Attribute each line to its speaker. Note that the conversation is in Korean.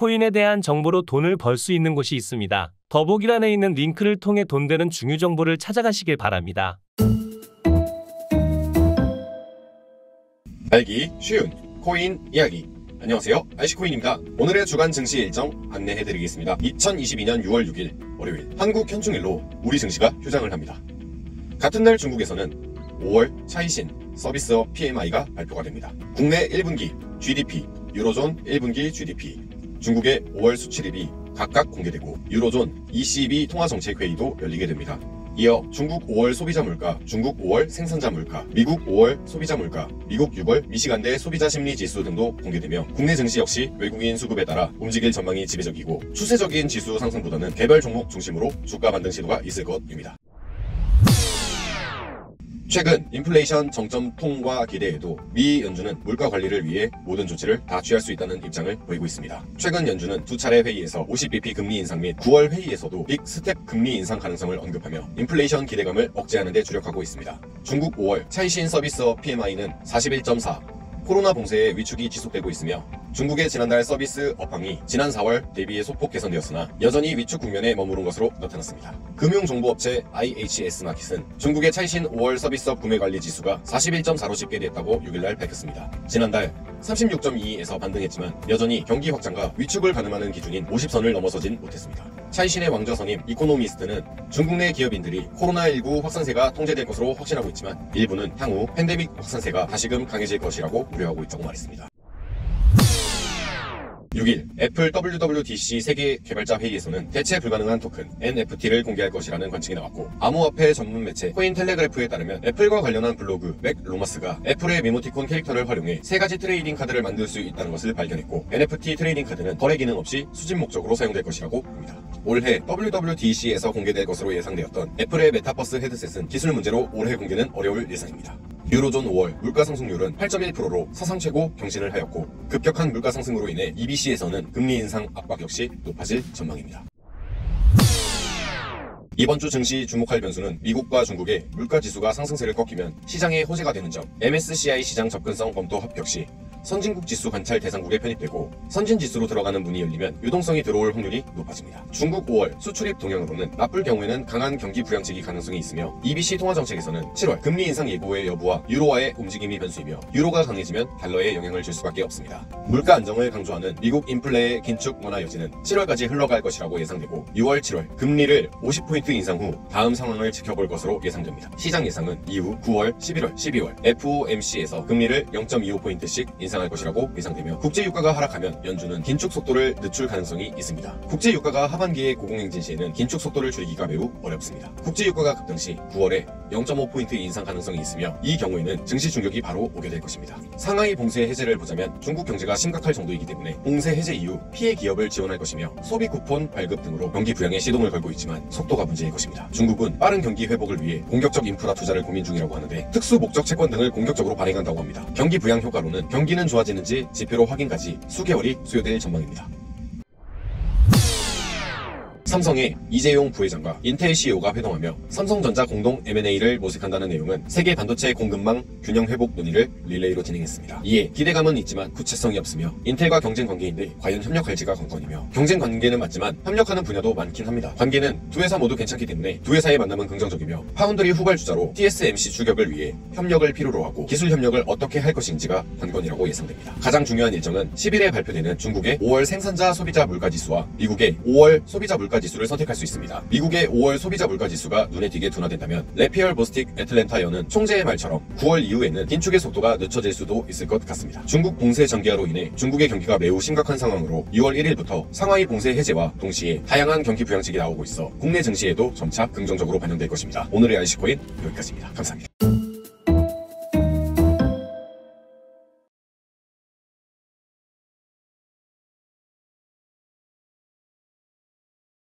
Speaker 1: 코인에 대한 정보로 돈을 벌 수 있는 곳이 있습니다. 더보기란에 있는 링크를 통해 돈 되는 중요 정보를 찾아가시길 바랍니다.
Speaker 2: 알기 쉬운 코인 이야기. 안녕하세요, IC코인입니다. 오늘의 주간 증시 일정 안내해드리겠습니다. 2022년 6월 6일 월요일 한국 현충일로 우리 증시가 휴장을 합니다. 같은 날 중국에서는 5월 차이신 서비스업 PMI가 발표가 됩니다. 국내 1분기 GDP, 유로존 1분기 GDP, 중국의 5월 수출입이 각각 공개되고 유로존 ECB 통화정책회의도 열리게 됩니다. 이어 중국 5월 소비자 물가, 중국 5월 생산자 물가, 미국 5월 소비자 물가, 미국 6월 미시간대 소비자 심리 지수 등도 공개되며 국내 증시 역시 외국인 수급에 따라 움직일 전망이 지배적이고 추세적인 지수 상승보다는 개별 종목 중심으로 주가 반등 시도가 있을 것입니다. 최근 인플레이션 정점 통과 기대에도 미 연준은 물가 관리를 위해 모든 조치를 다 취할 수 있다는 입장을 보이고 있습니다. 최근 연준은 두 차례 회의에서 50bp 금리 인상 및 9월 회의에서도 빅 스텝 금리 인상 가능성을 언급하며 인플레이션 기대감을 억제하는 데 주력하고 있습니다. 중국 5월 차이신 서비스업 PMI는 41.4, 코로나 봉쇄의 위축이 지속되고 있으며 중국의 지난달 서비스 업황이 지난 4월 대비해 소폭 개선되었으나 여전히 위축 국면에 머무른 것으로 나타났습니다. 금융정보업체 IHS 마켓은 중국의 차이신 5월 서비스업 구매관리 지수가 41.4로 집계됐다고 6일날 밝혔습니다. 지난달 36.2에서 반등했지만 여전히 경기 확장과 위축을 가늠하는 기준인 50선을 넘어서진 못했습니다. 차이신의 왕좌선임 이코노미스트는 중국 내 기업인들이 코로나19 확산세가 통제될 것으로 확신하고 있지만 일부는 향후 팬데믹 확산세가 다시금 강해질 것이라고 우려하고 있다고 말했습니다. 6일 애플 WWDC 세계 개발자 회의에서는 대체 불가능한 토큰 NFT를 공개할 것이라는 관측이 나왔고 암호화폐 전문 매체 코인텔레그래프에 따르면 애플과 관련한 블로그 맥 로머스가 애플의 미모티콘 캐릭터를 활용해 3가지 트레이딩 카드를 만들 수 있다는 것을 발견했고 NFT 트레이딩 카드는 거래 기능 없이 수집 목적으로 사용될 것이라고 봅니다. 올해 WWDC에서 공개될 것으로 예상되었던 애플의 메타버스 헤드셋은 기술 문제로 올해 공개는 어려울 예상입니다. 유로존 5월 물가 상승률은 8.1%로 사상 최고 경신을 하였고 급격한 물가 상승으로 인해 EBC에서는 금리 인상 압박 역시 높아질 전망입니다. 이번 주 증시 주목할 변수는 미국과 중국의 물가 지수가 상승세를 꺾이면 시장에 호재가 되는 점, MSCI 시장 접근성 검토 합격 시 선진국 지수 관찰 대상국에 편입되고 선진 지수로 들어가는 문이 열리면 유동성이 들어올 확률이 높아집니다. 중국 5월 수출입 동향으로는 나쁠 경우에는 강한 경기 부양책이 가능성이 있으며 EBC 통화정책에서는 7월 금리 인상 예고의 여부와 유로화의 움직임이 변수이며 유로가 강해지면 달러에 영향을 줄 수밖에 없습니다. 물가 안정을 강조하는 미국 인플레의 긴축 완화 여지는 7월까지 흘러갈 것이라고 예상되고 6월, 7월 금리를 50포인트 인상 후 다음 상황을 지켜볼 것으로 예상됩니다. 시장 예상은 이후 9월, 11월, 12월 FOMC에서 금리를 0.25포인트씩 인상할 것이라고 예상되며 국제유가가 하락하면 연준은 긴축 속도를 늦출 가능성이 있습니다. 국제유가가 하반기의 고공행진 시에는 긴축 속도를 줄이기가 매우 어렵습니다. 국제유가가 급등 시 9월에 0.5포인트 인상 가능성이 있으며 이 경우에는 증시 충격이 바로 오게 될 것입니다. 상하이 봉쇄 해제를 보자면 중국 경제가 심각할 정도이기 때문에 봉쇄 해제 이후 피해 기업을 지원할 것이며 소비 쿠폰 발급 등으로 경기 부양에 시동을 걸고 있지만 속도가 문제일 것입니다. 중국은 빠른 경기 회복을 위해 공격적 인프라 투자를 고민 중이라고 하는데 특수 목적 채권 등을 공격적으로 발행한다고 합니다. 경기 부양 효과로는 경기는 좋아지는지 지표로 확인까지 수개월이 소요될 전망입니다. 삼성의 이재용 부회장과 인텔 CEO가 회동하며 삼성전자 공동 M&A를 모색한다는 내용은 세계 반도체 공급망 균형 회복 논의를 릴레이로 진행했습니다. 이에 기대감은 있지만 구체성이 없으며 인텔과 경쟁 관계인데 과연 협력할지가 관건이며 경쟁 관계는 맞지만 협력하는 분야도 많긴 합니다. 관계는 두 회사 모두 괜찮기 때문에 두 회사의 만남은 긍정적이며 파운드리 후발주자로 TSMC 추격을 위해 협력을 필요로 하고 기술 협력을 어떻게 할 것인지가 관건이라고 예상됩니다. 가장 중요한 일정은 10일에 발표되는 중국의 5월 생산자 소비자 물가지수와 미국의 5월 소비자 물가지수를 선택할 수 있습니다. 미국의 5월 소비자 물가지수가 눈에 띄게 둔화된다면 레피얼 보스틱 애틀랜타연은 총재의 말처럼 9월 이후에는 긴축의 속도가 늦춰질 수도 있을 것 같습니다. 중국 봉쇄 전개화로 인해 중국의 경기가 매우 심각한 상황으로 6월 1일부터 상하이 봉쇄 해제와 동시에 다양한 경기 부양책이 나오고 있어 국내 증시에도 점차 긍정적으로 반영될 것입니다. 오늘의 IC코인 여기까지입니다. 감사합니다.